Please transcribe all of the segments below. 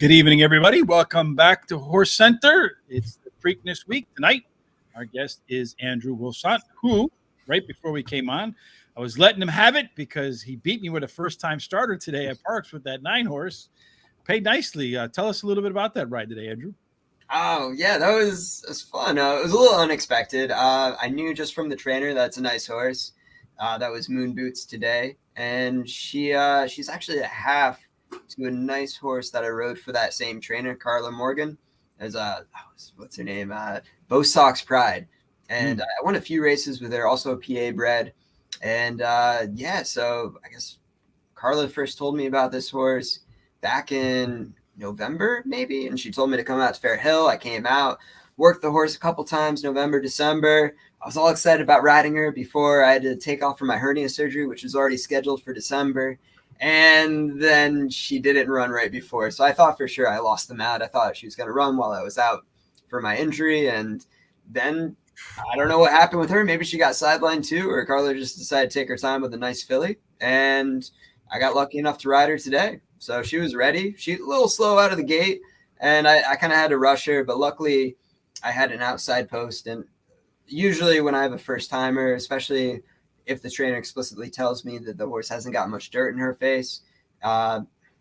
Good evening, everybody. Welcome back to Horse Center. It's the Preakness week. Tonight, our guest is Andrew Wolfsont, who, right before we came on, I was letting him have it because he beat me with a first-time starter today at Parks with that 9-horse. Paid nicely. Tell us a little bit about that ride today, Andrew. Oh, yeah, that was fun. It was a little unexpected. I knew just from the trainer that's a nice horse. That was Moon Boots today. And she's actually a half to a nice horse that I rode for that same trainer, Carla Morgan, as what's her name? Preakness Prat. And I won a few races with her, also a PA bred. And so I guess Carla first told me about this horse back in November, maybe, and she told me to come out to Fair Hill. I came out, worked the horse a couple times, November, December. I was all excited about riding her before I had to take off for my hernia surgery, which was already scheduled for December. And then she didn't run right before. So I thought for sure I lost the mount. I thought she was going to run while I was out for my injury. And then I don't know what happened with her. Maybe she got sidelined too, or Carla just decided to take her time with a nice filly. And I got lucky enough to ride her today. So she was ready. She's a little slow out of the gate, and I kind of had to rush her. But luckily, I had an outside post. And usually when I have a first-timer, especially if the trainer explicitly tells me that the horse hasn't got much dirt in her face,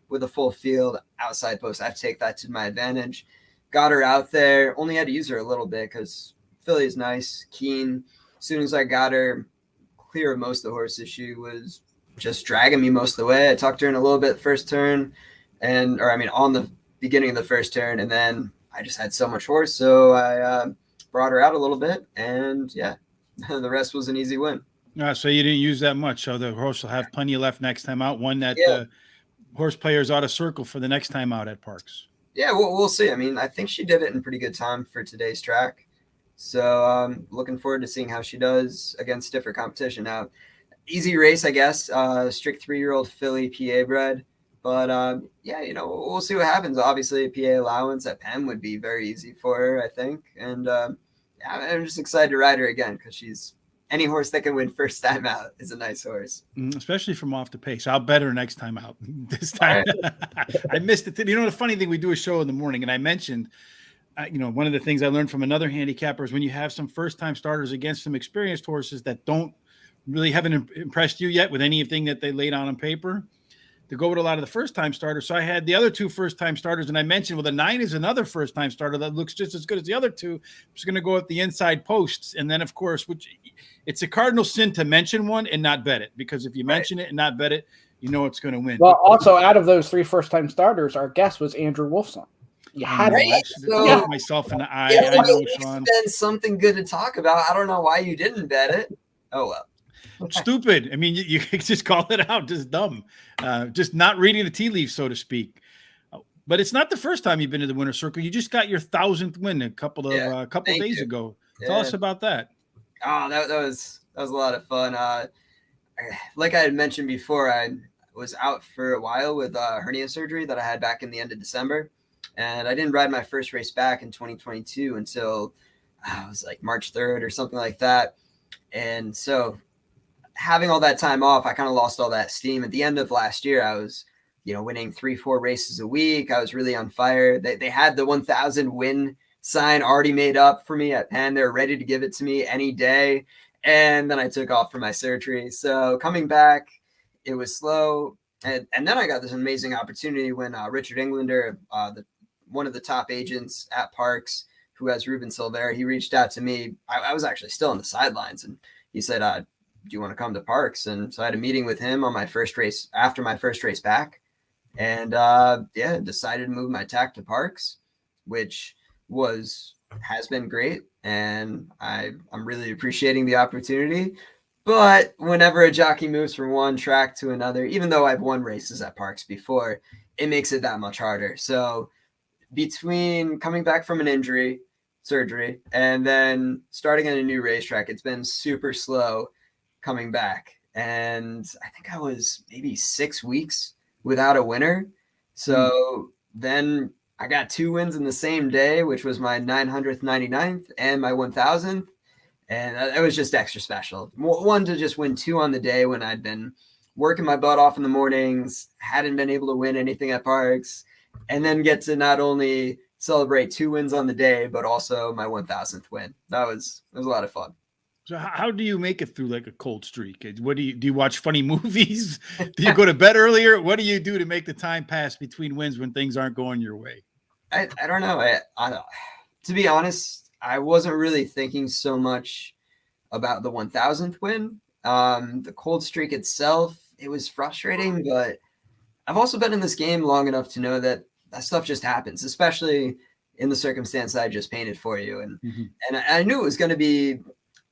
with a full field outside post, I have to take that to my advantage. Got her out there. Only had to use her a little bit because filly is nice, keen. As soon as I got her clear of most of the horses, she was just dragging me most of the way. I tucked her in a little bit first turn, on the beginning of the first turn, and then I just had so much horse, so I brought her out a little bit, and yeah, the rest was an easy win. So you didn't use that much, so the horse will have plenty left next time out. One that horse players ought to circle for the next time out at Parks. Yeah, we'll see. I mean, I think she did it in pretty good time for today's track, so looking forward to seeing how she does against stiffer competition. Now, easy race, I guess. Strict 3-year-old filly PA bred. But, we'll see what happens. Obviously, a PA allowance at Penn would be very easy for her, I think. And, I'm just excited to ride her again because any horse that can win first time out is a nice horse. Especially from off the pace. I'll bet her next time out. This time, I missed it. The funny thing, we do a show in the morning, and I mentioned, one of the things I learned from another handicapper is when you have some first-time starters against some experienced horses that haven't impressed you yet with anything that they laid on paper, to go with a lot of the first-time starters. So I had the other two first-time starters, and I mentioned, well, the 9 is another first-time starter that looks just as good as the other two. I'm just going to go with the inside posts. And then, of course, it's a cardinal sin to mention one and not bet it, because if you mention it and not bet it, you know it's going to win. Well, also, out of those 3 first-time starters, our guest was Andrew Wolfsont. You had to myself in the eye. Yeah, I know, Shawn. It's been something good to talk about. I don't know why you didn't bet it. Oh, well. Stupid. I mean, you just call it out. Just dumb. Just not reading the tea leaves, so to speak. But it's not the first time you've been to the winner's circle. You just got your 1,000th win a couple days ago. Tell us about that. Oh, that was a lot of fun. Like I had mentioned before, I was out for a while with hernia surgery that I had back in the end of December, and I didn't ride my first race back in 2022 until it was like March 3rd or something like that. And so, having all that time off, I kind of lost all that steam. At the end of last year, I was, winning 3-4 races a week. I was really on fire. They had the 1,000 win sign already made up for me at Penn. They were ready to give it to me any day. And then I took off for my surgery. So coming back, it was slow. And then I got this amazing opportunity when Richard Englander, one of the top agents at Parks, who has Ruben Silver, he reached out to me. I was actually still on the sidelines, and he said, do you want to come to Parks? And so I had a meeting with him on my first race, after my first race back, and decided to move my tack to Parks, which has been great. And I'm really appreciating the opportunity. But whenever a jockey moves from one track to another, even though I've won races at Parks before, it makes it that much harder. So between coming back from an surgery, and then starting on a new racetrack, it's been super slow coming back. And I think I was maybe 6 weeks without a winner. So then I got 2 wins in the same day, which was my 900th, 99th, and my 1000th. And it was just extra special. One, to just win 2 on the day when I'd been working my butt off in the mornings, hadn't been able to win anything at Parks. and then get to not only celebrate 2 wins on the day, but also my 1,000th win. It was a lot of fun. So how do you make it through like a cold streak? What do you watch funny movies? Do you go to bed earlier? What do you do to make the time pass between wins when things aren't going your way? I don't know. To be honest, I wasn't really thinking so much about the 1,000th win. The cold streak itself, it was frustrating, but I've also been in this game long enough to know that stuff just happens, especially in the circumstance that I just painted for you. And I knew it was going to be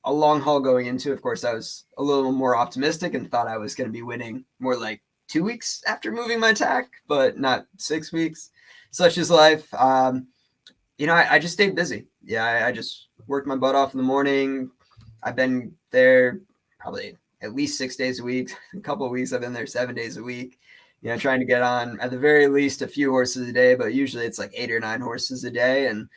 a long haul going into. Of course, I was a little more optimistic and thought I was going to be winning more like 2 weeks after moving my tack, but not 6 weeks. Such is life. I just stayed busy. Yeah, I just worked my butt off in the morning. I've been there probably at least 6 days a week. A couple of weeks I've been there 7 days a week. Trying to get on at the very least a few horses a day, but usually it's like 8 or 9 horses a day. And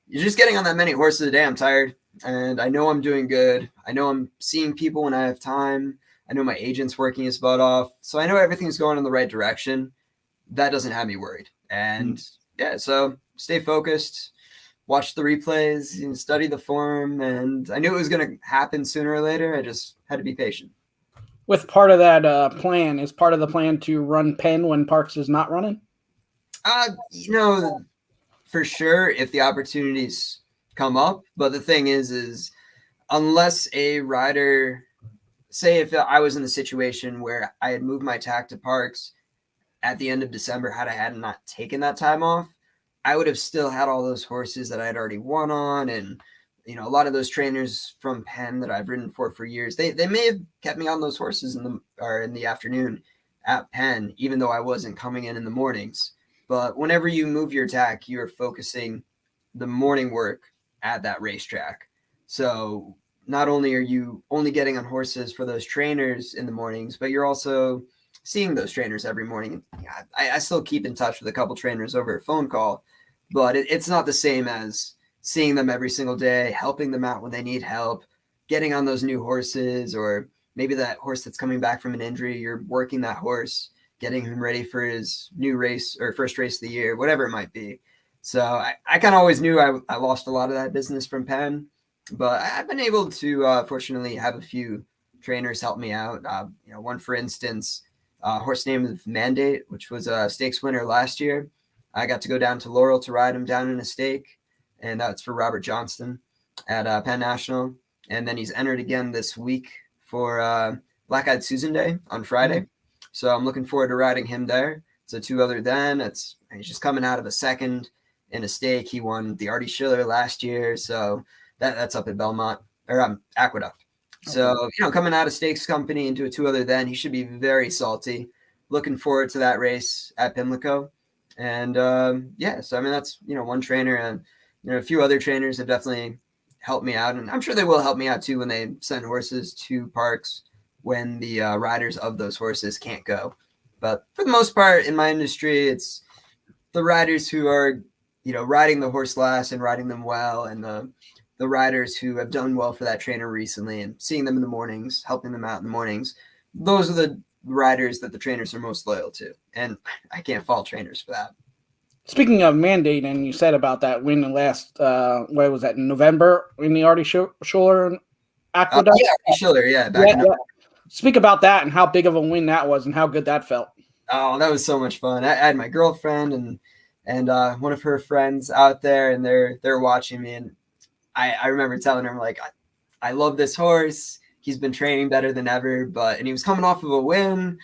you're just getting on that many horses a day. I'm tired, and I know I'm doing good. I know I'm seeing people when I have time. I know my agent's working his butt off. So I know everything's going in the right direction. That doesn't have me worried. And so stay focused, watch the replays, study the form. And I knew it was going to happen sooner or later. I just had to be patient. With part of that plan, is part of the plan to run Penn when Parks is not running? For sure, if the opportunities come up. But the thing is unless a rider, say if I was in the situation where I had moved my tack to Parks at the end of December, had I not taken that time off, I would have still had all those horses that I had already won on. And a lot of those trainers from Penn that I've ridden for years, they may have kept me on those horses in the afternoon at Penn, even though I wasn't coming in the mornings. But whenever you move your tack, you're focusing the morning work at that racetrack. So not only are you only getting on horses for those trainers in the mornings, but you're also seeing those trainers every morning. I still keep in touch with a couple trainers over a phone call, but it's not the same as seeing them every single day, helping them out when they need help, getting on those new horses, or maybe that horse that's coming back from an injury, you're working that horse, getting him ready for his new race or first race of the year, whatever it might be. So I kind of always knew I lost a lot of that business from Penn, but I've been able to fortunately have a few trainers help me out. One, for instance, a horse named Mandate, which was a stakes winner last year. I got to go down to Laurel to ride him down in a stake, and that's for Robert Johnston at Penn National. And then he's entered again this week for Black Eyed Susan Day on Friday. So I'm looking forward to riding him there. So 2 other than, he's just coming out of a second in a stake. He won the Artie Schiller last year. So that's up at Belmont or Aqueduct. So, coming out of stakes company into a 2 other then, he should be very salty. Looking forward to that race at Pimlico. And so that's, one trainer, and, a few other trainers have definitely helped me out. And I'm sure they will help me out too when they send horses to Parks when the riders of those horses can't go. But for the most part in my industry, it's the riders who are, riding the horse last and riding them well, and the riders who have done well for that trainer recently and seeing them in the mornings, helping them out in the mornings. Those are the riders that the trainers are most loyal to. And I can't fault trainers for that. Speaking of Mandate, and you said about that win last, what was that, in November in the Artie Schiller Aqueduct? Artie Schiller, back in November. Speak about that and how big of a win that was and how good that felt. Oh, that was so much fun. I had my girlfriend and one of her friends out there, and they're watching me. And I remember telling her, like, I love this horse. He's been training better than ever, and he was coming off of a win.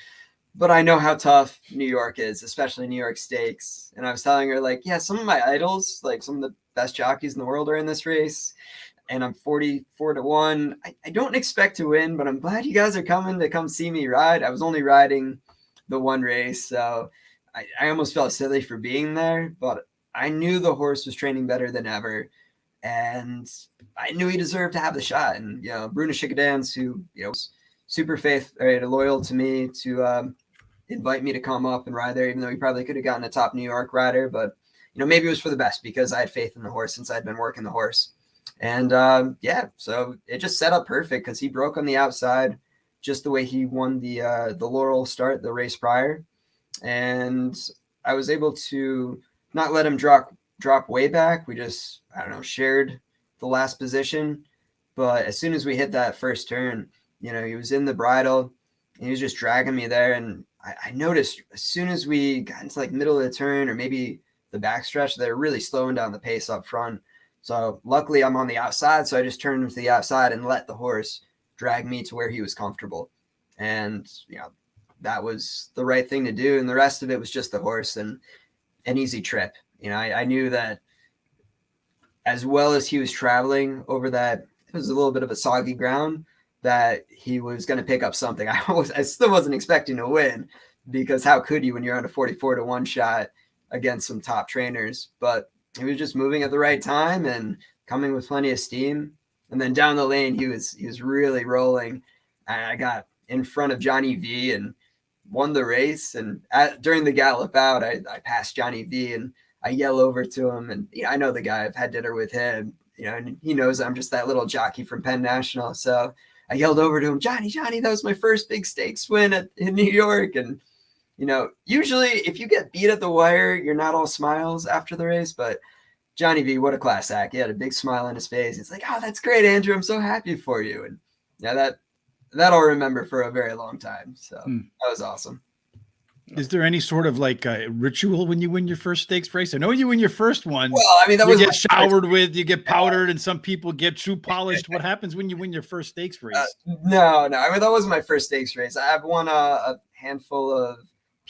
But I know how tough New York is, especially New York Stakes. And I was telling her, like, some of my idols, like some of the best jockeys in the world are in this race. And I'm 44-1. I don't expect to win, but I'm glad you guys are coming to come see me ride. I was only riding the one race, so I almost felt silly for being there. But I knew the horse was training better than ever. And I knew he deserved to have the shot. And, Bruno Chickadance, who, was super loyal to me, to invite me to come up and ride there, even though he probably could have gotten a top New York rider. But, maybe it was for the best because I had faith in the horse since I'd been working the horse. And, so it just set up perfect because he broke on the outside just the way he won the Laurel start, the race prior. And I was able to not let him drop way back. We just, I don't know, shared the last position. But as soon as we hit that first turn, you know, he was in the bridle and he was just dragging me there. And I noticed as soon as we got into like middle of the turn or maybe the backstretch, they're really slowing down the pace up front. So luckily I'm on the outside. So I just turned him to the outside and let the horse drag me to where he was comfortable. And, you know, that was the right thing to do. And the rest of it was just the horse and an easy trip. You know, I knew that as well as he was traveling over that, it was a little bit of a soggy ground, that he was going to pick up something. I still wasn't expecting to win, because how could you when you're on a 44-1 shot against some top trainers? But he was just moving at the right time and coming with plenty of steam. And then down the lane, he was really rolling. I got in front of Johnny V and won the race. And during the gallop out, I passed Johnny V and I yell over to him. And I know the guy, I've had dinner with him, and he knows I'm just that little jockey from Penn National. So I yelled over to him, Johnny, that was my first big stakes win in New York. And, usually if you get beat at the wire, you're not all smiles after the race, but Johnny V, what a class act. He had a big smile on his face. He's like, oh, that's great, Andrew. I'm so happy for you. And yeah, that I'll remember for a very long time. So that was awesome. Is there any sort of like a ritual when you win your first stakes race? I know you win your first one. Well, I mean, you get showered with, you get powdered, and some people get shoe polished. What happens when you win your first stakes race? No. I mean, that wasn't my first stakes race. I've won a handful of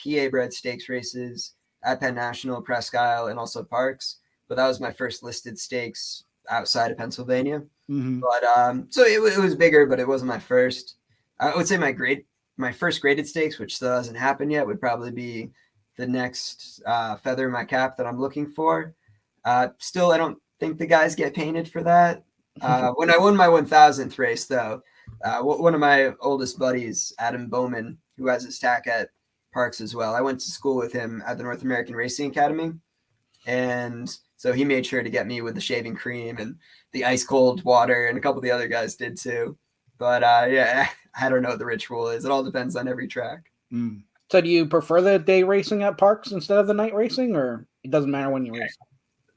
PA bred stakes races at Penn National, Presque, and also Parks. But that was my first listed stakes outside of Pennsylvania. Mm-hmm. But so it was bigger, but it wasn't my first. I would say my first graded stakes, which still hasn't happened yet, would probably be the next feather in my cap that I'm looking for. Still, I don't think the guys get painted for that. When I won my 1000th race, though, one of my oldest buddies, Adam Bowman, who has his tack at Parks as well, I went to school with him at the North American Racing Academy. And so he made sure to get me with the shaving cream and the ice cold water, and a couple of the other guys did too. But yeah, I don't know what the ritual is. It all depends on every track. So do you prefer the day racing at Parks instead of the night racing, or it doesn't matter when you race?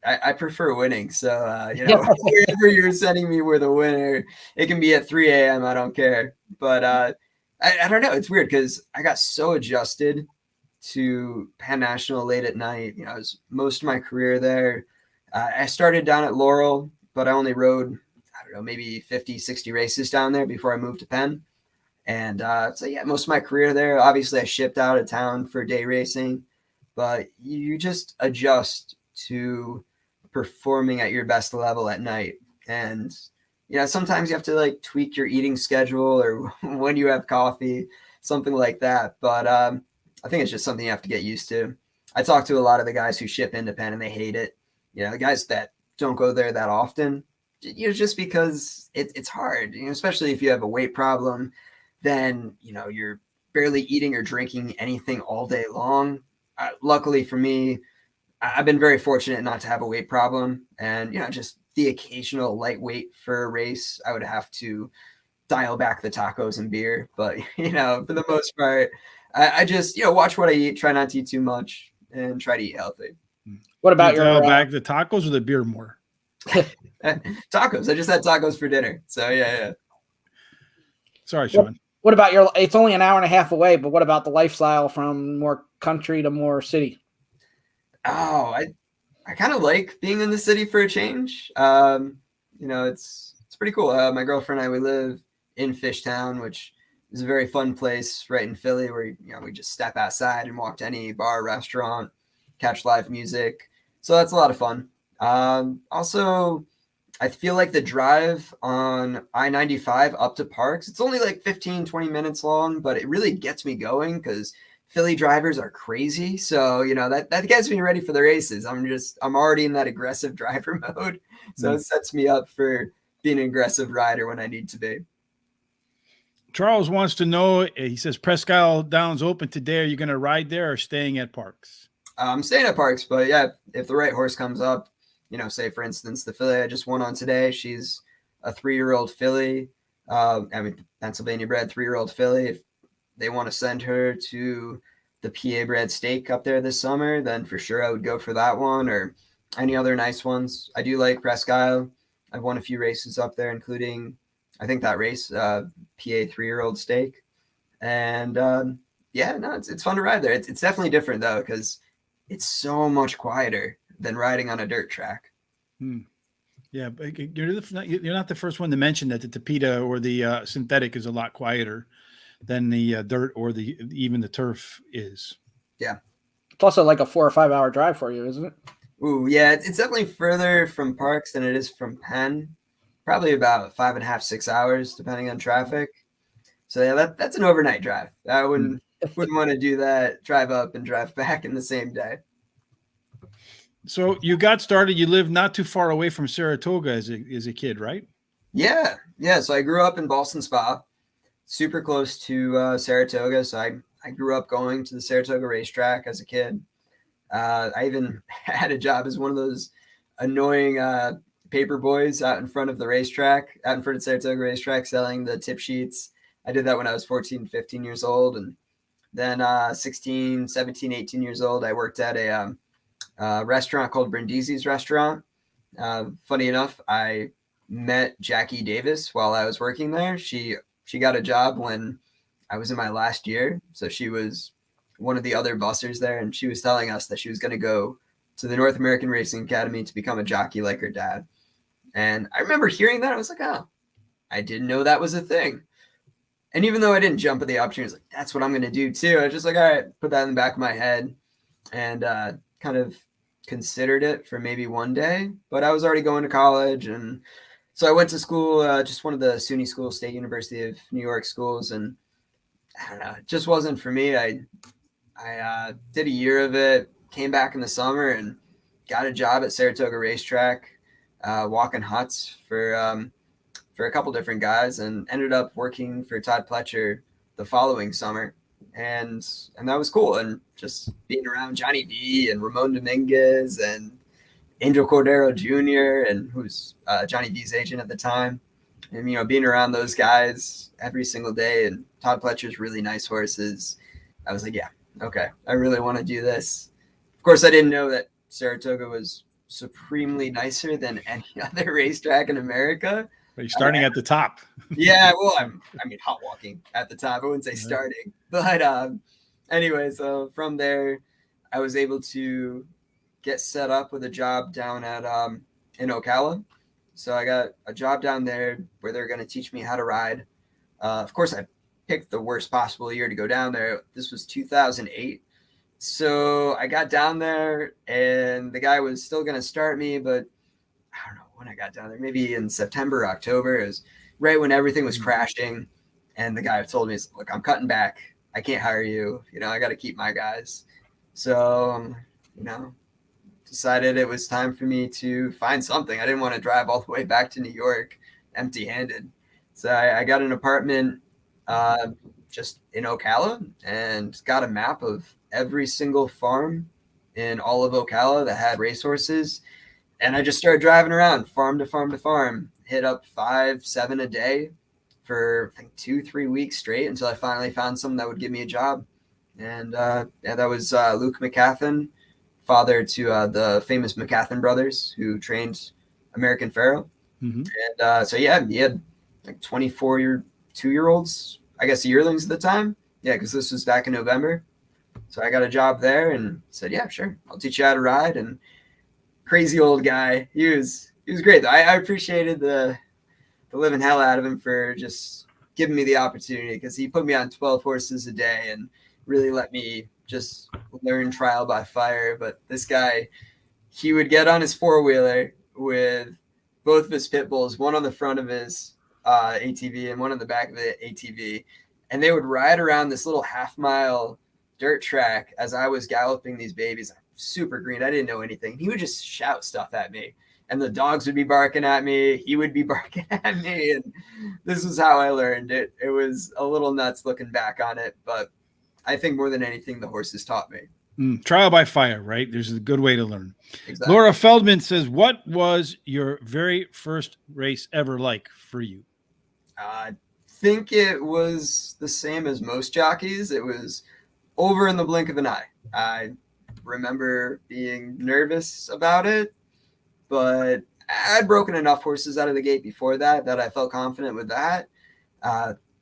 I prefer winning. So, wherever you're sending me with a winner, it can be at 3 a.m. I don't care. But I don't know. It's weird because I got so adjusted to Penn National late at night. I was most of my career there. I started down at Laurel, but I only rode, maybe 50, 60 races down there before I moved to Penn. And so, yeah, most of my career there, obviously I shipped out of town for day racing, but you just adjust to performing at your best level at night. And, sometimes you have to like tweak your eating schedule or when you have coffee, something like that. But I think it's just something you have to get used to. I talk to a lot of the guys who ship into Penn and they hate it. The guys that don't go there that often, just because it's hard, especially if you have a weight problem, then, you're barely eating or drinking anything all day long. Luckily for me, I've been very fortunate not to have a weight problem. And, just the occasional lightweight for a race, I would have to dial back the tacos and beer. But, for the most part, I just, watch what I eat, try not to eat too much, and try to eat healthy. What about your back the tacos or the beer more? Tacos. I just had tacos for dinner. So yeah. Sorry, Shawn. What about it's only an hour and a half away, but what about the lifestyle from more country to more city? Oh, I kind of like being in the city for a change. It's pretty cool. My girlfriend and I, we live in Fishtown, which is a very fun place right in Philly where, we just step outside and walk to any bar, restaurant, catch live music. So that's a lot of fun. Also, I feel like the drive on I-95 up to Parks, it's only like 15, 20 minutes long, but it really gets me going because Philly drivers are crazy. So, that gets me ready for the races. I'm already in that aggressive driver mode. So it sets me up for being an aggressive rider when I need to be. Charles wants to know, he says, Presque Downs open today. Are you going to ride there or staying at Parks? I'm staying at Parks, but yeah, if the right horse comes up, say for instance, the filly I just won on today, she's a 3-year-old filly. Pennsylvania bred 3-year-old filly. If they want to send her to the PA bred stake up there this summer, then for sure I would go for that one or any other nice ones. I do like Presque. I've won a few races up there, including I think that race, PA 3-year-old stake. And yeah, no, it's fun to ride there. It's definitely different though, because it's so much quieter than riding on a dirt track. Yeah, but you're not the first one to mention that the Tapeta or the synthetic is a lot quieter than the dirt or even the turf is. Yeah. It's also like a 4 or 5 hour drive for you, isn't it? Ooh, yeah, it's definitely further from Parks than it is from Penn. Probably about 5.5, 6 hours, depending on traffic. So yeah, that's an overnight drive. I wouldn't want to do that, drive up and drive back in the same day. So you got started. You lived not too far away from Saratoga as a kid, right? Yeah. So I grew up in Boston Spa, super close to Saratoga. So I grew up going to the Saratoga racetrack as a kid. I even had a job as one of those annoying paper boys out in front of the racetrack, out in front of Saratoga racetrack, selling the tip sheets. I did that when I was 14, 15 years old. And then 16, 17, 18 years old, I worked at a restaurant called Brindisi's Restaurant. Funny enough, I met Jackie Davis while I was working there. She got a job when I was in my last year. So she was one of the other bussers there, and she was telling us that she was going to go to the North American Racing Academy to become a jockey like her dad. And I remember hearing that. I was like, oh, I didn't know that was a thing. And even though I didn't jump at the opportunity, I was like, that's what I'm going to do too. I was just like, all right, put that in the back of my head and kind of considered it for maybe one day. But I was already going to college. And so I went to school, just one of the SUNY schools, State University of New York schools. And I don't know, it just wasn't for me. I did a year of it, came back in the summer and got a job at Saratoga Racetrack, walking huts for a couple different guys, and ended up working for Todd Pletcher the following summer. And that was cool. And just being around Johnny V and Ramon Dominguez and Angel Cordero Jr., and who's Johnny V's agent at the time. And, you know, being around those guys every single day, and Todd Pletcher's really nice horses, I was like, yeah, okay, I really want to do this. Of course, I didn't know that Saratoga was supremely nicer than any other racetrack in America. But you're starting at the top. Yeah, well, I mean, hot walking at the top. I wouldn't say starting. But anyway, so from there, I was able to get set up with a job down at in Ocala. So I got a job down there where they're going to teach me how to ride. Of course, I picked the worst possible year to go down there. This was 2008. So I got down there, and the guy was still going to start me, but I don't know when I got down there, maybe in September, October. It was right when everything was crashing. And the guy told me, look, I'm cutting back. I can't hire you. You know, I got to keep my guys. So, you know, decided it was time for me to find something. I didn't want to drive all the way back to New York empty-handed. So I got an apartment just in Ocala and got a map of every single farm in all of Ocala that had racehorses. And I just started driving around farm to farm to farm, hit up 5, 7 a day for I think 2-3 weeks straight until I finally found someone that would give me a job. And yeah, that was Luke McCathan, father to the famous McCathan brothers who trained American Pharoah. Mm-hmm. And so yeah, he had like 2-year-olds, I guess yearlings at the time. Yeah, because this was back in November. So I got a job there and said, yeah, sure, I'll teach you how to ride. And crazy old guy. He was great though. I appreciated the living hell out of him for just giving me the opportunity, because he put me on 12 horses a day and really let me just learn trial by fire. But this guy, he would get on his 4-wheeler with both of his pit bulls, one on the front of his ATV and one on the back of the ATV. And they would ride around this little half-mile dirt track as I was galloping these babies. Super green. I didn't know anything. He would just shout stuff at me, and the dogs would be barking at me. He would be barking at me. And this was how I learned it. It was a little nuts looking back on it, but I think more than anything, the horses taught me. Trial by fire, right? There's a good way to learn. Exactly. Laura Feldman says, what was your very first race ever like for you? I think it was the same as most jockeys. It was over in the blink of an eye. I remember being nervous about it, but I'd broken enough horses out of the gate before that I felt confident with that.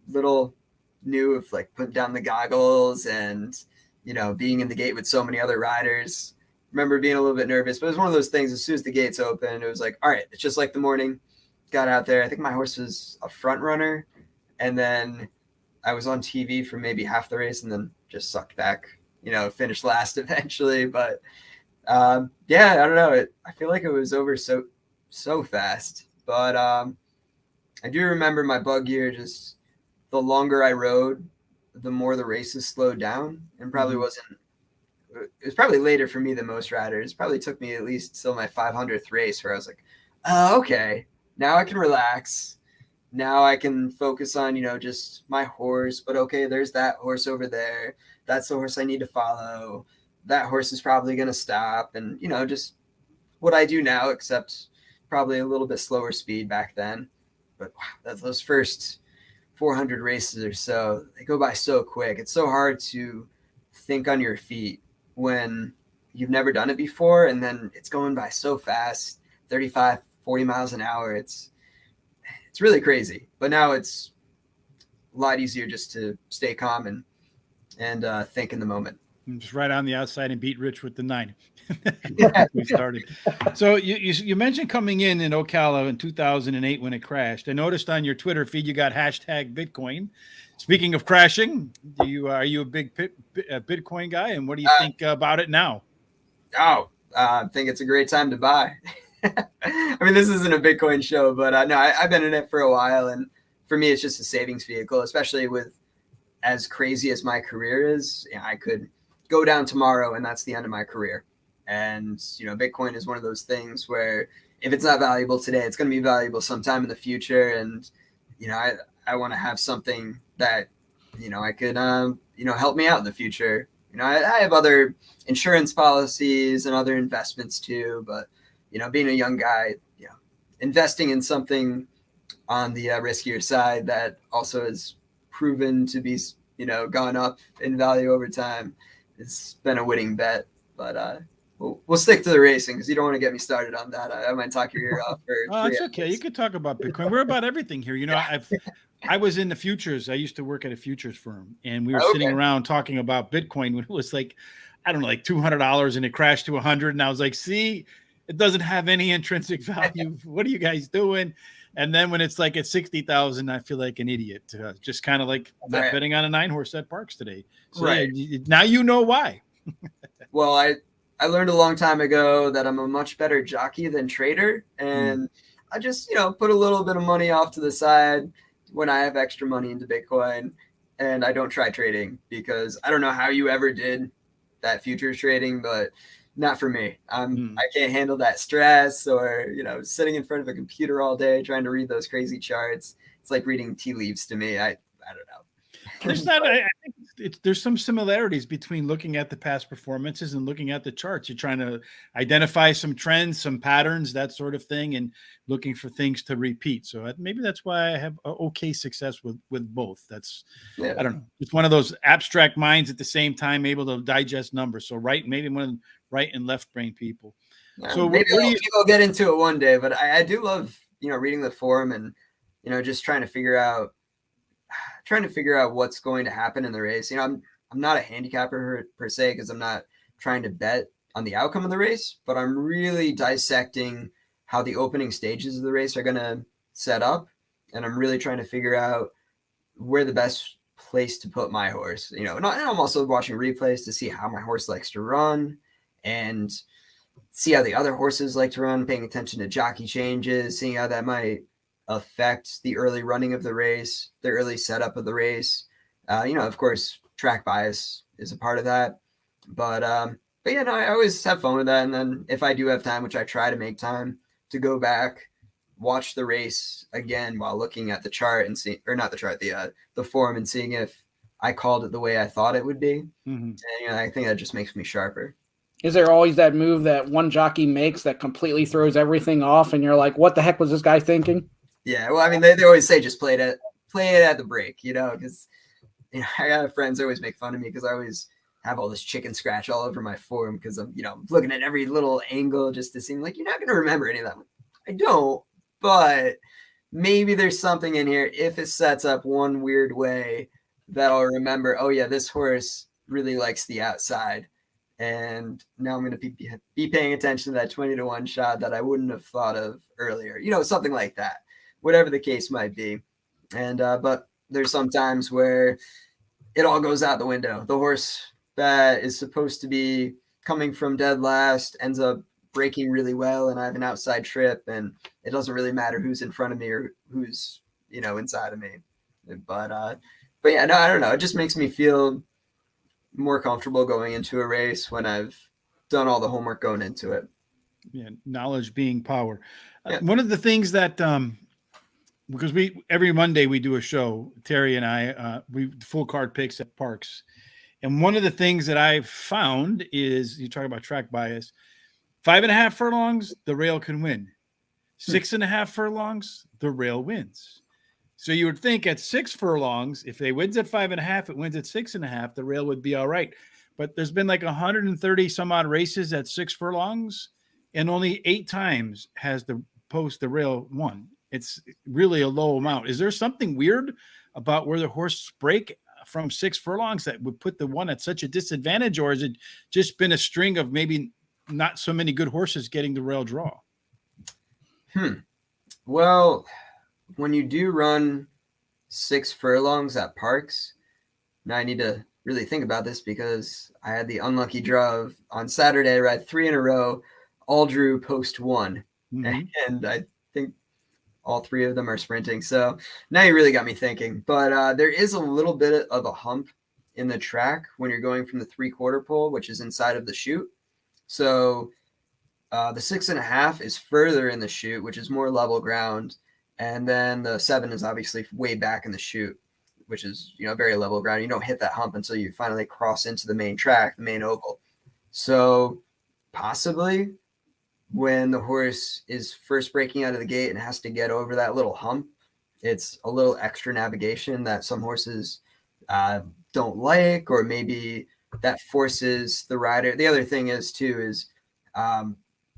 Little knew of like putting down the goggles and, you know, being in the gate with so many other riders. Remember being a little bit nervous, but it was one of those things. As soon as the gates opened, it was like, all right, it's just like the morning. Got out there. I think my horse was a front runner, and then I was on TV for maybe half the race, and then just sucked back. You know, finished last eventually. But yeah, I don't know. I feel like it was over so fast. But I do remember my bug year. Just the longer I rode, the more the races slowed down, and probably wasn't. It was probably later for me than most riders. It probably took me at least till my 500th race where I was like, oh, okay, now I can relax. Now I can focus on, you know, just my horse. But okay, there's that horse over there. That's the horse I need to follow. That horse is probably going to stop. And, you know, just what I do now, except probably a little bit slower speed back then. But wow, those first 400 races or so, they go by so quick. It's so hard to think on your feet when you've never done it before, and then it's going by so fast, 35, 40 miles an hour. It's really crazy. But now it's a lot easier just to stay calm and think in the moment. Just right on the outside and beat Rich with the 9. We started. So you mentioned coming in Ocala in 2008 when it crashed. I noticed on your Twitter feed you got hashtag Bitcoin. Speaking of crashing, are you a big Bitcoin guy, and what do you think about it now? I think it's a great time to buy. I mean, this isn't a Bitcoin show, but no, I've been in it for a while, and for me, it's just a savings vehicle, especially with as crazy as my career is. You know, I could go down tomorrow, and that's the end of my career. And, you know, Bitcoin is one of those things where if it's not valuable today, it's going to be valuable sometime in the future. And, you know, I want to have something that, you know, I could, you know, help me out in the future. You know, I have other insurance policies and other investments too, but, you know, being a young guy, you know, investing in something on the riskier side that also has proven to be, you know, gone up in value over time, it's been a winning bet. But we'll stick to the racing because you don't want to get me started on that. I might talk your ear off. Oh, it's okay. You could talk about Bitcoin. We're about everything here. You know, I was in the futures. I used to work at a futures firm, and we were sitting around talking about Bitcoin when it was like, I don't know, like $200, and it crashed to 100. And I was like, see, it doesn't have any intrinsic value. What are you guys doing? And then when it's like at 60,000, I feel like an idiot. Just kind of like not betting on a 9-horse at Parks today. So now you know why. Well, I learned a long time ago that I'm a much better jockey than trader. And I just, you know, put a little bit of money off to the side when I have extra money into Bitcoin, and I don't try trading because I don't know how you ever did that futures trading, but not for me. I can't handle that stress or, you know, sitting in front of a computer all day trying to read those crazy charts. It's like reading tea leaves to me. I don't know. I think there's some similarities between looking at the past performances and looking at the charts. You're trying to identify some trends, some patterns, that sort of thing, and looking for things to repeat. So maybe that's why I have okay success with both. That's, I don't know, it's one of those abstract minds at the same time, able to digest numbers. So maybe one of the right and left brain people. So maybe we'll get into it one day, but I do love, you know, reading the forum and, you know, just trying to figure out what's going to happen in the race. You know, I'm not a handicapper per se, because I'm not trying to bet on the outcome of the race, but I'm really dissecting how the opening stages of the race are going to set up. And I'm really trying to figure out where the best place to put my horse, you know, and I'm also watching replays to see how my horse likes to run and see how the other horses like to run, paying attention to jockey changes, seeing how that might affect the early running of the race, the early setup of the race. You know, of course, track bias is a part of that. But yeah, no, I always have fun with that. And then if I do have time, which I try to make time to go back, watch the race again while looking at the chart and see, or not the chart, the form, and seeing if I called it the way I thought it would be. And, you know, I think that just makes me sharper. Is there always that move that one jockey makes that completely throws everything off, and you're like, what the heck was this guy thinking? Yeah, well, I mean, they always say just play it at the break, you know, because, you know, I got friends always make fun of me because I always have all this chicken scratch all over my form because I'm, looking at every little angle just to seem like you're not going to remember any of that. I don't, but maybe there's something in here. If it sets up one weird way that I'll remember, oh yeah, this horse really likes the outside. And now I'm going to be paying attention to that 20-1 shot that I wouldn't have thought of earlier, something like that, whatever the case might be. And, but there's some times where it all goes out the window. The horse that is supposed to be coming from dead last ends up breaking really well, and I have an outside trip, and it doesn't really matter who's in front of me or who's, inside of me. But yeah, no, I don't know. It just makes me feel more comfortable going into a race when I've done all the homework going into it. Yeah. Knowledge being power. Yeah. One of the things that, because every Monday we do a show, Terry and I, we full card picks at Parks. And one of the things that I've found is, you talk about track bias, 5.5 furlongs, the rail can win. 6.5 furlongs, the rail wins. So you would think at 6 furlongs, if they wins at 5.5, it wins at 6.5, the rail would be all right. But there's been like 130 some odd races at 6 furlongs, and only 8 times has the rail won. It's really a low amount. Is there something weird about where the horses break from 6 furlongs that would put the one at such a disadvantage, or has it just been a string of maybe not so many good horses getting the rail draw? Well, when you do run 6 furlongs at Parks, now I need to really think about this because I had the unlucky draw of on Saturday, ride 3 in a row, all drew post 1. Mm-hmm. And I think all 3 of them are sprinting. So now you really got me thinking. But there is a little bit of a hump in the track when you're going from the 3/4 pole, which is inside of the chute. So the 6.5 is further in the chute, which is more level ground. And then the 7 is obviously way back in the chute, which is, very level ground. You don't hit that hump until you finally cross into the main track, the main oval. So possibly when the horse is first breaking out of the gate and has to get over that little hump, it's a little extra navigation that some horses don't like, or maybe that forces the rider. The other thing is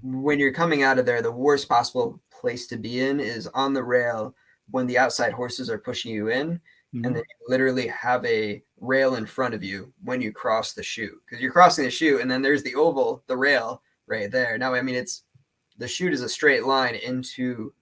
when you're coming out of there, the worst possible place to be in is on the rail when the outside horses are pushing you in. Mm-hmm. And then you literally have a rail in front of you when you cross the chute, because you're crossing the chute and then there's the oval, the rail right there. Now, I mean, the chute is a straight line into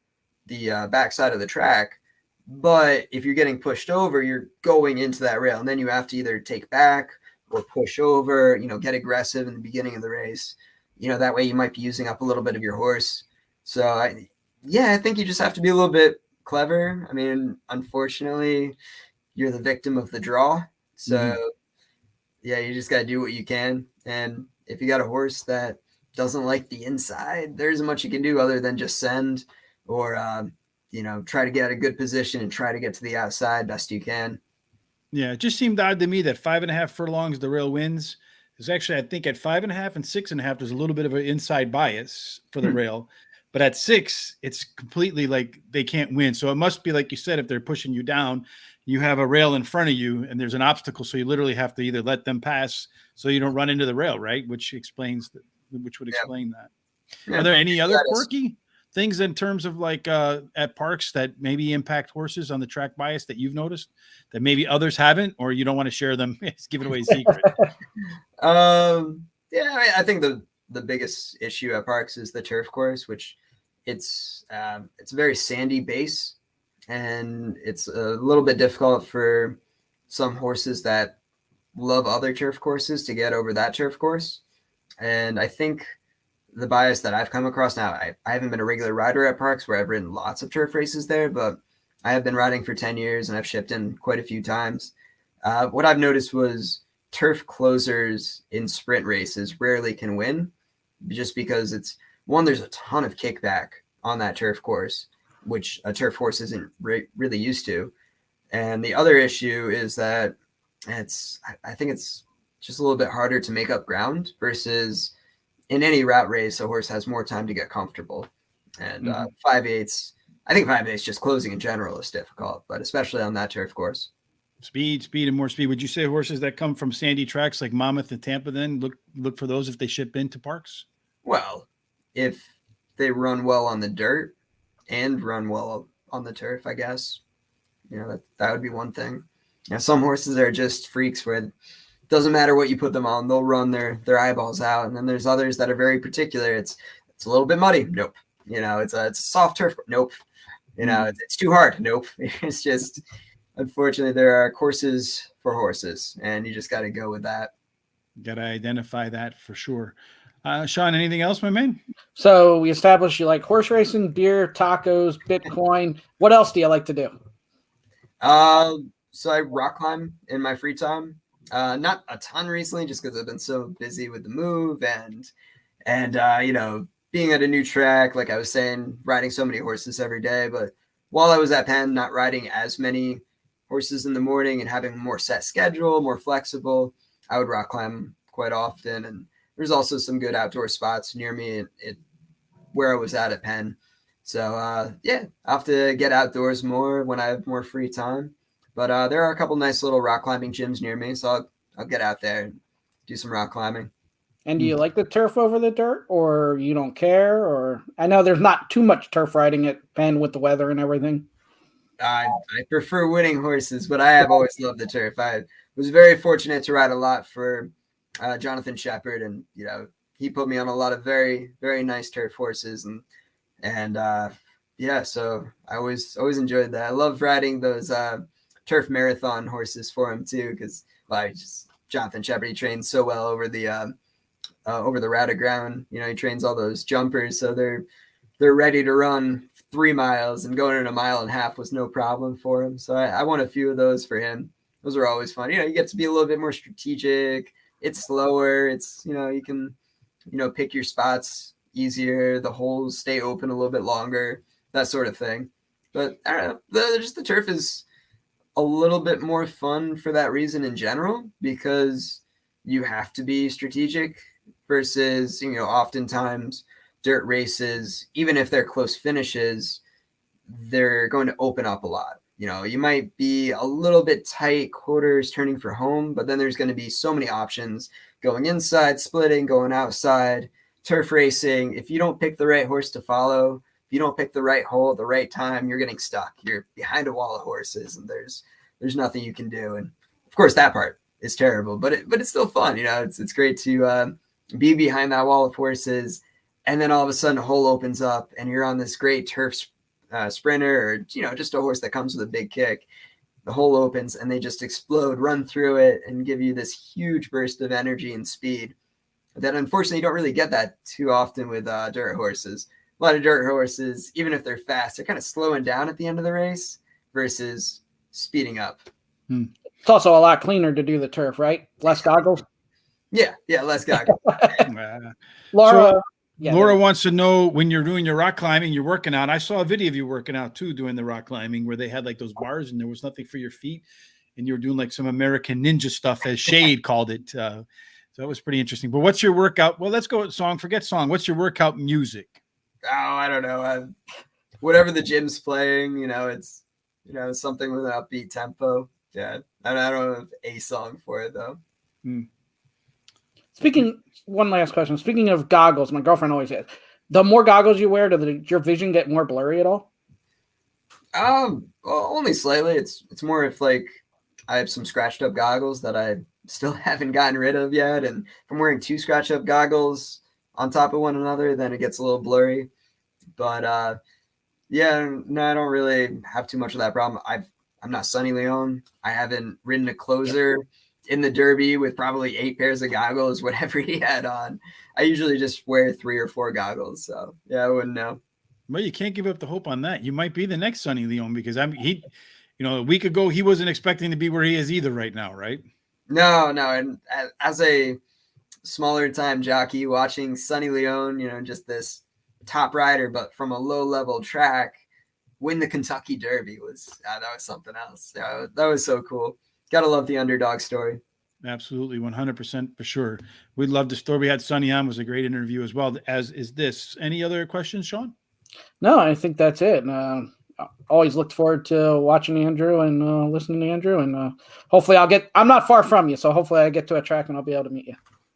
the backside of the track, but if you're getting pushed over, you're going into that rail, and then you have to either take back or push over, get aggressive in the beginning of the race. That way you might be using up a little bit of your horse. So I think you just have to be a little bit clever. I mean, unfortunately, you're the victim of the draw. So you just got to do what you can. And if you got a horse that doesn't like the inside, there isn't much you can do other than just send or, try to get a good position and try to get to the outside best you can. Yeah, it just seemed odd to me that 5.5 furlongs, the rail wins. There's actually, I think at 5.5 and 6.5, there's a little bit of an inside bias for the rail. But at 6, it's completely like they can't win. So it must be like you said, if they're pushing you down, you have a rail in front of you and there's an obstacle. So you literally have to either let them pass so you don't run into the rail, right? Which would explain that. Yeah. Are there any other quirky things in terms of like at Parks that maybe impact horses on the track bias that you've noticed that maybe others haven't, or you don't want to share them? It's giving away a secret. I think the biggest issue at Parks is the turf course, which it's a very sandy base, and it's a little bit difficult for some horses that love other turf courses to get over that turf course. And I think the bias that I've come across now, I haven't been a regular rider at Parks where I've ridden lots of turf races there, but I have been riding for 10 years and I've shipped in quite a few times. What I've noticed was turf closers in sprint races rarely can win, just because there's a ton of kickback on that turf course, which a turf horse isn't really used to. And the other issue is that I think it's just a little bit harder to make up ground versus in any route race, a horse has more time to get comfortable. And 5/8, I think 5/8 just closing in general is difficult, but especially on that turf course. Speed, and more speed. Would you say horses that come from sandy tracks like Monmouth and Tampa then look for those if they ship into parks? Well, if they run well on the dirt and run well on the turf, I guess, that would be one thing. Some horses are just freaks where it doesn't matter what you put them on, they'll run their eyeballs out. And then there's others that are very particular. It's a little bit muddy. Nope. It's a soft turf. Nope. It's too hard. Nope. It's just, unfortunately, there are courses for horses, and you just got to go with that. Got to identify that for sure. Shawn, anything else, my man? So we established you like horse racing, beer, tacos, Bitcoin. What else do you like to do? So I rock climb in my free time. Not a ton recently, just because I've been so busy with the move and being at a new track, like I was saying, riding so many horses every day. But while I was at Penn, not riding as many horses in the morning and having a more set schedule, more flexible, I would rock climb quite often. And there's also some good outdoor spots near me where I was at Penn. So, I'll have to get outdoors more when I have more free time. But there are a couple nice little rock climbing gyms near me, so I'll get out there and do some rock climbing. And do you like the turf over the dirt, or you don't care? Or I know there's not too much turf riding at Penn with the weather and everything. I prefer winning horses, but I have always loved the turf. I was very fortunate to ride a lot for Jonathan Shepard, and he put me on a lot of very, very nice turf horses, and so I always enjoyed that. I love riding those turf marathon horses for him too, because Jonathan Shepard, he trains so well over the rata ground. He trains all those jumpers, so they're ready to run 3 miles, and going in 1.5 miles was no problem for him. So I won a few of those for him. Those are always fun. You get to be a little bit more strategic. It's slower. It's you can pick your spots easier. The holes stay open a little bit longer, that sort of thing. But I don't know. The turf is a little bit more fun for that reason in general, because you have to be strategic versus, oftentimes dirt races, even if they're close finishes, they're going to open up a lot. You might be a little bit tight quarters turning for home, but then there's going to be so many options going inside, splitting, going outside. Turf racing, if you don't pick the right horse to follow, if you don't pick the right hole at the right time, you're getting stuck. You're behind a wall of horses, and there's nothing you can do. And of course, that part is terrible, but it's still fun. It's great to be behind that wall of horses, and then all of a sudden a hole opens up, and you're on this great turf sprinter, or just a horse that comes with a big kick. The hole opens, and they just explode, run through it, and give you this huge burst of energy and speed that unfortunately you don't really get that too often with dirt horses. A lot of dirt horses, even if they're fast, they're kind of slowing down at the end of the race versus speeding up. It's also a lot cleaner to do the turf, right? Less goggles. Yeah, less goggles. Laura wants to know, when you're doing your rock climbing, you're working out. I saw a video of you working out too, doing the rock climbing, where they had like those bars and there was nothing for your feet, and you were doing like some American Ninja stuff, as Shade called it. So that was pretty interesting. But what's your workout? Well, let's go with song. Forget song. What's your workout music? Oh, I don't know. Whatever the gym's playing, it's something with an upbeat tempo. Yeah, I don't have a song for it though. One last question. Speaking of goggles, my girlfriend always says, the more goggles you wear, does your vision get more blurry at all? Well, only slightly. It's more if I have some scratched up goggles that I still haven't gotten rid of yet, and if I'm wearing 2 scratched up goggles on top of one another, then it gets a little blurry. But no, I don't really have too much of that problem. I'm not Sonny Leon. I haven't ridden a closer in the Derby with probably 8 pairs of goggles, whatever he had on. I usually just wear 3 or 4 goggles. So I wouldn't know. Well, you can't give up the hope on that. You might be the next Sonny Leon, because a week ago he wasn't expecting to be where he is either right now, right? No. And as a smaller time jockey, watching Sonny Leon, just this top rider, but from a low level track, win the Kentucky Derby was something else. Yeah, that was so cool. Gotta love the underdog story. Absolutely, 100% for sure. We loved the story. We had Sonny on. It was a great interview as well, as is this. Any other questions, Shawn? No, I think that's it. always looked forward to watching Andrew and listening to Andrew. And hopefully I'm not far from you, so hopefully I get to a track and I'll be able to meet you.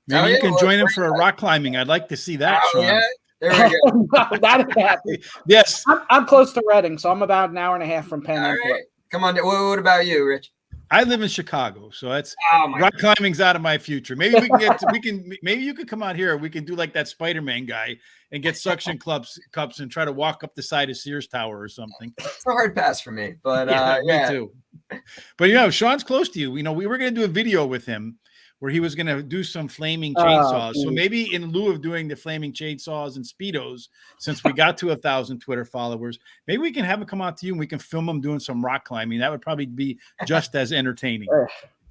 Maybe you can join him for a rock climbing. I'd like to see that, Shawn. Yeah. There we go. No, that ain't happening. Yes. I'm close to Reading, so I'm about an hour and a half from Penn. All right. Come on. What about you, Rich? I live in Chicago, so that's rock climbing's out of my future. Maybe we can maybe you could come out here. We can do like that Spider-Man guy and get suction cups and try to walk up the side of Sears Tower or something. It's a hard pass for me, but me too. But Shawn's close to you. We were going to do a video with him where he was going to do some flaming chainsaws. So maybe in lieu of doing the flaming chainsaws and Speedos, since we got to 1,000 Twitter followers, maybe we can have him come out to you and we can film him doing some rock climbing. That would probably be just as entertaining.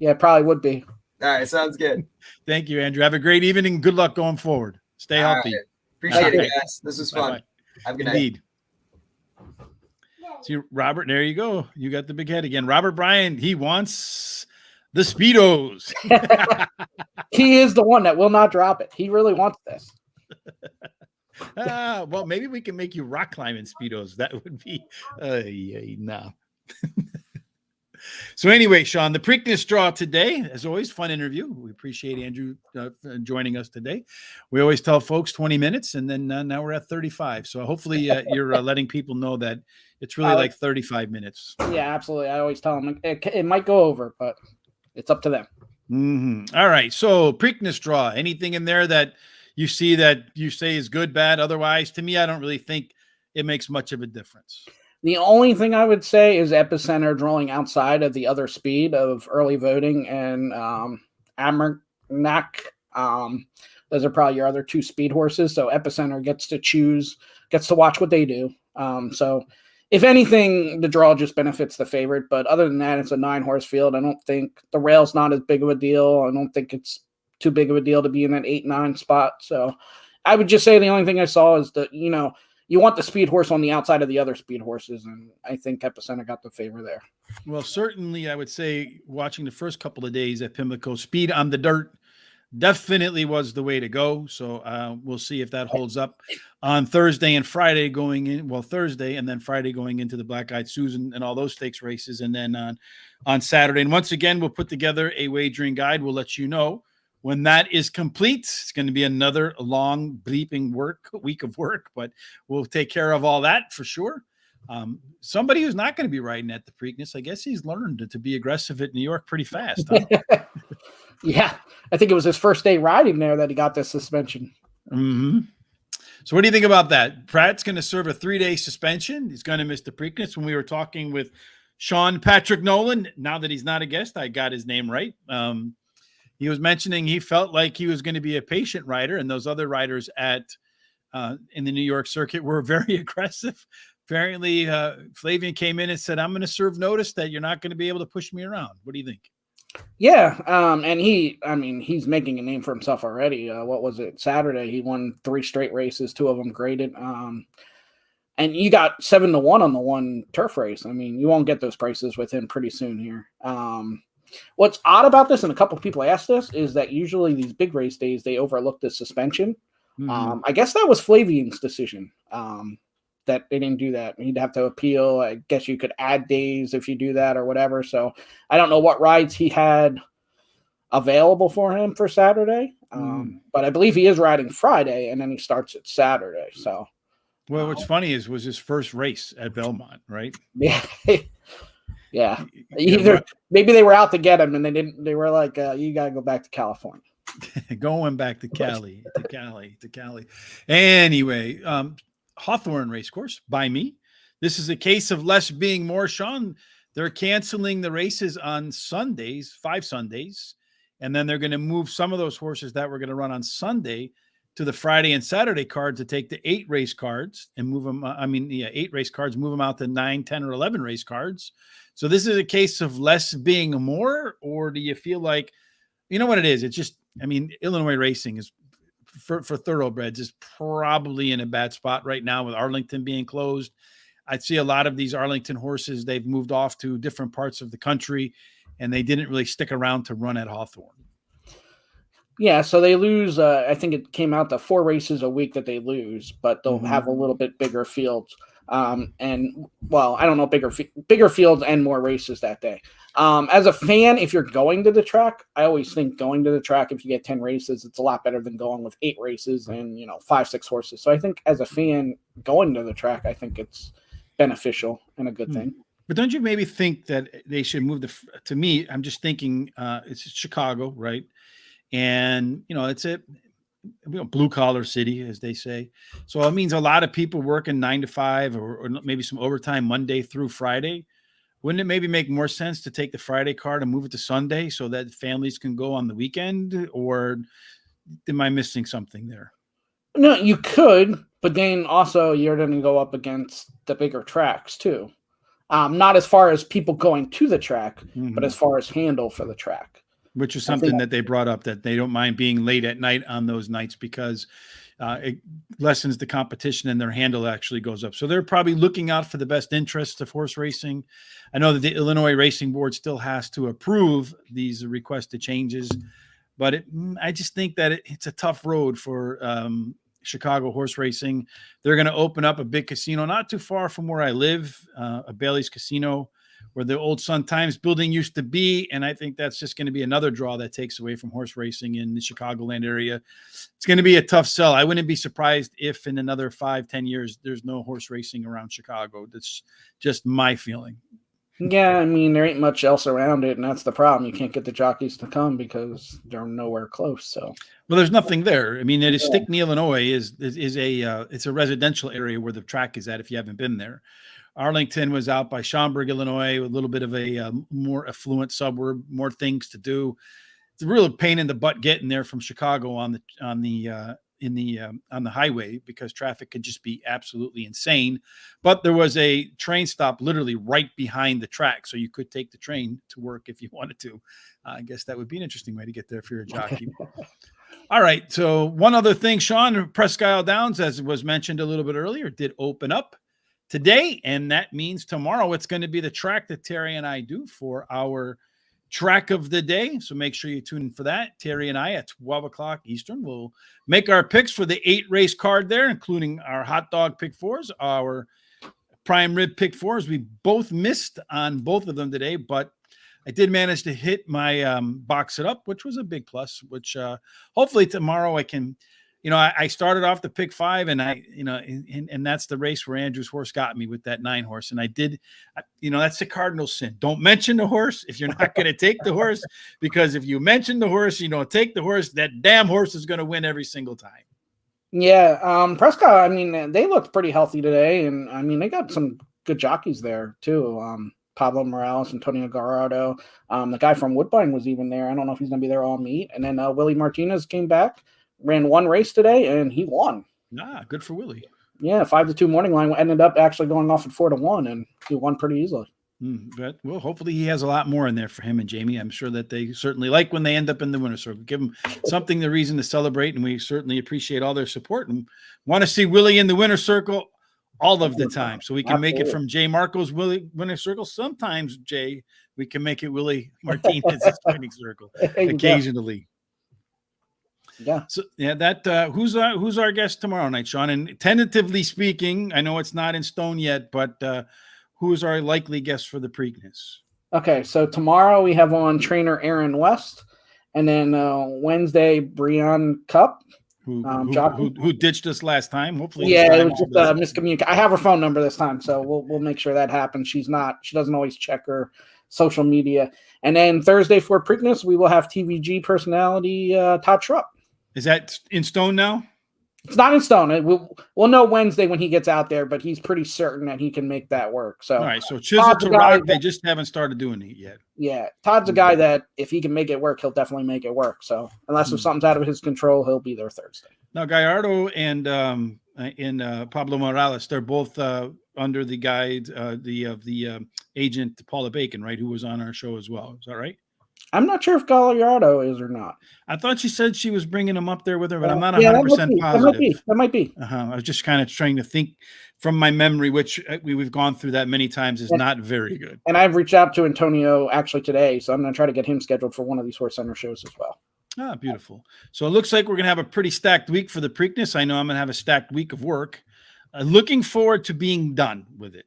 Yeah, it probably would be. All right. Sounds good. Thank you, Andrew. Have a great evening. Good luck going forward. Stay healthy. Right. Appreciate it, guys. This was fun. Bye-bye. Have a good Indeed. night. See, Robert, there you go. You got the big head again. Robert Bryan, he wants the Speedos. He is the one that will not drop it. He really wants this. Well, maybe we can make you rock climbing Speedos. That would be no. So anyway, Shawn, the Preakness Draw today, as always, fun interview. We appreciate Andrew joining us today. We always tell folks 20 minutes, and then now we're at 35. So hopefully you're letting people know that it's really like 35 minutes. Yeah, absolutely. I always tell them it might go over, but it's up to them. Mm-hmm. All right. So Preakness Draw, anything in there that you see that you say is good, bad? Otherwise, to me, I don't really think it makes much of a difference. The only thing I would say is Epicenter drawing outside of the other speed of early voting and Amernac. Those are probably your other two speed horses. So Epicenter gets to watch what they do. So if anything, the draw just benefits the favorite. But other than that, it's a 9-horse field. I don't think the rail's not as big of a deal. I don't think it's too big of a deal to be in that 8-9 spot. So I would just say the only thing I saw is that, you want the speed horse on the outside of the other speed horses, and I think Epicenter got the favor there. Well, certainly I would say watching the first couple of days at Pimlico, speed on the dirt definitely was the way to go. So we'll see if that holds up on Thursday and Friday Thursday and then Friday going into the Black Eyed Susan and all those stakes races. And then on Saturday. And once again, we'll put together a wagering guide. We'll let you know when that is complete. It's going to be another long bleeping week of work, but we'll take care of all that for sure. Somebody who's not going to be riding at the Preakness, I guess he's learned to be aggressive at New York pretty fast. Huh? Yeah, I think it was his first day riding there that he got this suspension. Mm-hmm. So what do you think about that? Pratt's going to serve a 3-day suspension. He's going to miss the Preakness. When we were talking with Sean Patrick Nolan, now that he's not a guest, I got his name right. He was mentioning he felt like he was going to be a patient rider, and those other riders in the New York circuit were very aggressive. Apparently, Flavian came in and said, I'm going to serve notice that you're not going to be able to push me around. What do you think? Yeah, and he's making a name for himself already. What was it? Saturday, he won 3 straight races, 2 of them graded. And you got 7-1 on the one turf race. I mean, you won't get those prices with him pretty soon here. What's odd about this, and a couple of people asked this, is that usually these big race days, they overlook the suspension. Mm-hmm. I guess that was Flavian's decision, that they didn't do that. He'd have to appeal. I guess you could add days if you do that or whatever. So I don't know what rides he had available for him for Saturday, but I believe he is riding Friday, and then he starts at Saturday. So, well, what's funny was his first race at Belmont, right? Yeah. Yeah, maybe they were out to get him, and they didn't. They were like, "You got to go back to California." Going back to Cali. Anyway, Hawthorne Racecourse by me. This is a case of less being more. Shawn, they're canceling the races on Sundays, 5 Sundays, and then they're going to move some of those horses that were going to run on Sunday to the Friday and Saturday card to take the 8 race cards and move them. 8 race cards, move them out to 9, 10, or 11 race cards. So this is a case of less being more, or do you feel like, you know what it is? It's just, Illinois racing is for thoroughbreds is probably in a bad spot right now with Arlington being closed. I'd see a lot of these Arlington horses, they've moved off to different parts of the country, and they didn't really stick around to run at Hawthorne. Yeah, so they lose, I think it came out to 4 races a week that they lose, but they'll have a little bit bigger fields. And well, I don't know, bigger fields and more races that day. As a fan, if you're going to the track, I always think going to the track, if you get 10 races, it's a lot better than going with 8 races and 5-6 horses. So I think as a fan going to the track, I think it's beneficial and a good thing. But don't you maybe think that they should move to me, I'm just thinking it's Chicago, right? And, it's a blue collar city, as they say. So it means a lot of people working 9 to 5 or maybe some overtime Monday through Friday. Wouldn't it maybe make more sense to take the Friday card and move it to Sunday so that families can go on the weekend? Or am I missing something there? No, you could, but then also you're going to go up against the bigger tracks too. Not as far as people going to the track, but as far as handle for the track. Which is something that they brought up, that they don't mind being late at night on those nights because it lessens the competition and their handle actually goes up. So they're probably looking out for the best interests of horse racing. I know that the Illinois Racing Board still has to approve these requested changes, but I just think that it's a tough road for Chicago horse racing. They're going to open up a big casino not too far from where I live, a Bailey's Casino, where the old Sun Times building used to be. And I think that's just going to be another draw that takes away from horse racing in the Chicagoland area. It's going to be a tough sell. I wouldn't be surprised if in another 5-10 years, there's no horse racing around Chicago. That's just my feeling. Yeah, I mean, there ain't much else around it, and that's the problem. You can't get the jockeys to come because they're nowhere close. So, well, there's nothing there. I mean, it is Stickney, Illinois is it's a residential area where the track is at. If you haven't been there, Arlington was out by Schaumburg, Illinois, a little bit of a more affluent suburb, more things to do. It's a real pain in the butt getting there from Chicago on the highway because traffic could just be absolutely insane. But there was a train stop literally right behind the track, so you could take the train to work if you wanted to. I guess that would be an interesting way to get there if you're a jockey. All right, so one other thing, Shawn, Presque Downs, as was mentioned a little bit earlier, did open up today, and that means tomorrow it's going to be the track that Terry and I do for our track of the day. So make sure you tune in for that. Terry and I at 12 o'clock Eastern will make our picks for the 8 race card there, including our hot dog pick 4s, our prime rib pick 4s. We both missed on both of them today, but I did manage to hit my box it up, which was a big plus, which hopefully tomorrow I can, I started off the pick 5 and and that's the race where Andrew's horse got me with that 9 horse. And I did, that's the cardinal sin. Don't mention the horse if you're not going to take the horse, because if you mention the horse, you don't take the horse, that damn horse is going to win every single time. Yeah. Presque, I mean, they looked pretty healthy today. And I mean, they got some good jockeys there too. Pablo Morales, Antonio Garardo. The guy from Woodbine was even there. I don't know if he's going to be there all meet. And then Willie Martinez came back. Ran one race today and he won. Good for Willie. Yeah, 5-2 morning line ended up actually going off at 4-1, and he won pretty easily. But well, hopefully he has a lot more in there for him and Jamie. I'm sure that they certainly like when they end up in the winner's circle. Give them something, the reason to celebrate, and we certainly appreciate all their support and want to see Willie in the winner's circle all of the time. So we can make it from Jay Marco's Willie winner's circle. Sometimes, Jay, we can make it Willie Martinez's winning circle occasionally. Yeah. So that who's our guest tomorrow night, Shawn? And tentatively speaking, I know it's not in stone yet, but who's our likely guest for the Preakness? Okay, so tomorrow we have on trainer Aaron West, and then Wednesday Breon Cup, who ditched us last time. Hopefully, it was just a miscommunication. I have her phone number this time, so we'll make sure that happens. She doesn't always check her social media. And then Thursday for Preakness, we will have TVG personality Todd Schrupp. Is that in stone now? It's not in stone. We'll know Wednesday when he gets out there, but he's pretty certain that he can make that work. So, all right. So chisel to rock, they just haven't started doing it yet. Yeah, Todd's a guy that if he can make it work, he'll definitely make it work. So unless if something's out of his control, he'll be there Thursday. Now, Gallardo and Pablo Morales, they're both under the guide the agent Paula Bacon, right? Who was on our show as well. Is that right? I'm not sure if Gallardo is or not. I thought she said she was bringing him up there with her, but I'm not 100% positive. That might be. I was just kind of trying to think from my memory, which we've gone through that many times, is not very good. And I've reached out to Antonio actually today, so I'm going to try to get him scheduled for one of these Horse Center shows as well. Ah, beautiful. So it looks like we're going to have a pretty stacked week for the Preakness. I know I'm going to have a stacked week of work. looking forward to being done with it.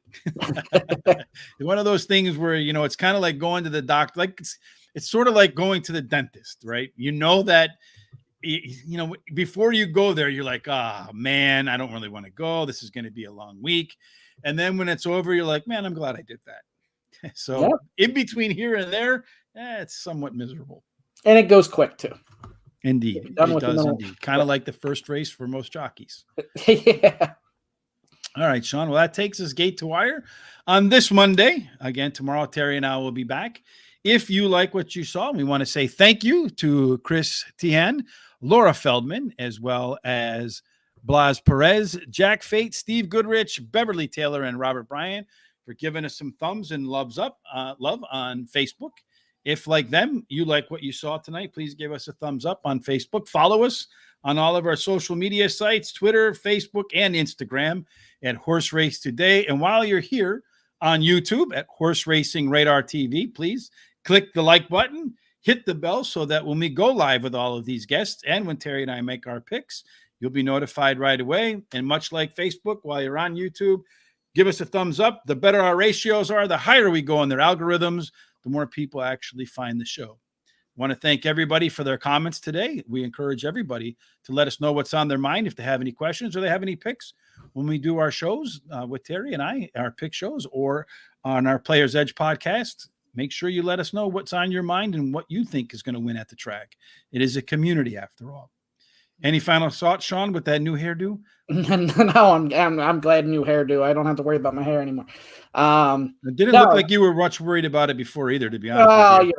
One of those things where, it's kind of like going to the doctor. Like it's sort of like going to the dentist, right? That, before you go there, you're like, man, I don't really want to go. This is going to be a long week. And then when it's over, you're like, man, I'm glad I did that. So in between here and there, it's somewhat miserable. And it goes quick too. Indeed. It does indeed. Kind of like the first race for most jockeys. Yeah. All right, Shawn. Well, that takes us gate to wire on this Monday. Again, tomorrow, Terry and I will be back. If you like what you saw, we want to say thank you to Chris Tian, Laura Feldman, as well as Blas Perez, Jack Fate, Steve Goodrich, Beverly Taylor, and Robert Bryant for giving us some thumbs and love on Facebook. If, like them, you like what you saw tonight, please give us a thumbs up on Facebook. Follow us on all of our social media sites, Twitter, Facebook, and Instagram at Horse Race Today. And while you're here on YouTube at Horse Racing Radar TV, please click the like button, hit the bell so that when we go live with all of these guests and when Terry and I make our picks, you'll be notified right away. And much like Facebook, while you're on YouTube, give us a thumbs up. The better our ratios are, the higher we go in their algorithms, the more people actually find the show. I want to thank everybody for their comments today. We encourage everybody to let us know what's on their mind if they have any questions or they have any picks when we do our shows with Terry and I, our pick shows, or on our Players Edge podcast. Make sure you let us know what's on your mind and what you think is going to win at the track. It is a community after all. Any final thoughts, Shawn, with that new hairdo? No, I'm glad new hairdo. I don't have to worry about my hair anymore. It didn't look like you were much worried about it before either, to be honest.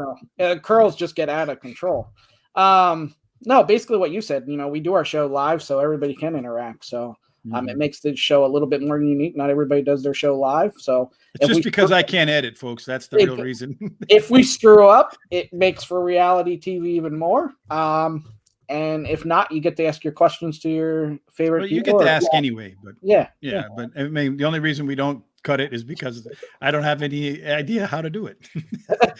Curls just get out of control. No, basically what you said. We do our show live, so everybody can interact. So it makes the show a little bit more unique. Not everybody does their show live, so it's just because I can't edit, folks. That's the real reason. If we screw up, it makes for reality TV even more. And if not, you get to ask your questions to your favorite people. You get to ask anyway, but yeah. But I mean, the only reason we don't cut it is because I don't have any idea how to do it.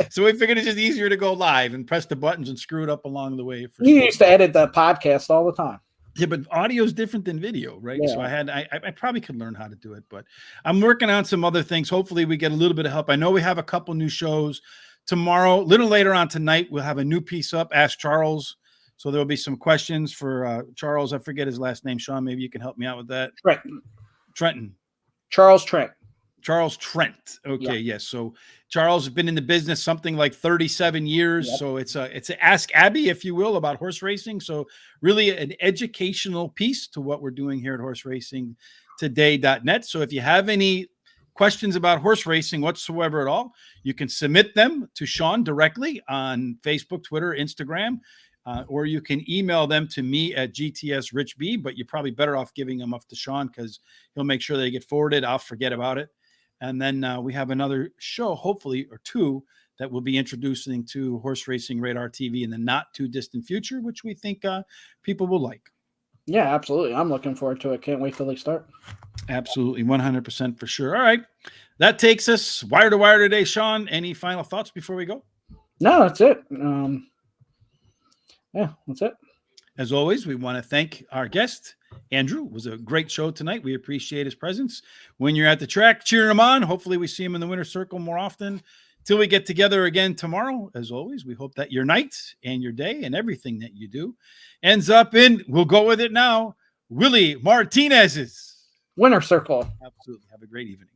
So we figured it's just easier to go live and press the buttons and screw it up along the way. You used to edit the podcast all the time. Yeah, but audio is different than video, right? Yeah. So I probably could learn how to do it, but I'm working on some other things. Hopefully we get a little bit of help. I know we have a couple new shows tomorrow. A little later on tonight, we'll have a new piece up, Ask Charles. So there'll be some questions for Charles. I forget his last name. Shawn, maybe you can help me out with that. Trenton. Charles Trent. Okay, yes. So Charles has been in the business something like 37 years. Yep. So it's an Ask Abby, if you will, about horse racing. So really an educational piece to what we're doing here at horseracingtoday.net. So if you have any questions about horse racing whatsoever at all, you can submit them to Shawn directly on Facebook, Twitter, Instagram. Or you can email them to me at GTSRichB, but you're probably better off giving them up to Shawn because he'll make sure they get forwarded. I'll forget about it. And then we have another show, hopefully, or two, that we'll be introducing to Horse Racing Radar TV in the not too distant future, which we think people will like. Yeah, absolutely. I'm looking forward to it. Can't wait till they start. Absolutely. 100% for sure. All right. That takes us wire to wire today. Shawn, any final thoughts before we go? No, that's it. Yeah, that's it. As always, we want to thank our guest, Andrew. It was a great show tonight. We appreciate his presence. When you're at the track, cheer him on. Hopefully we see him in the winner's circle more often. Till we get together again tomorrow, as always, we hope that your night and your day and everything that you do ends up in, we'll go with it now, Willie Martinez's winner's circle. Absolutely. Have a great evening.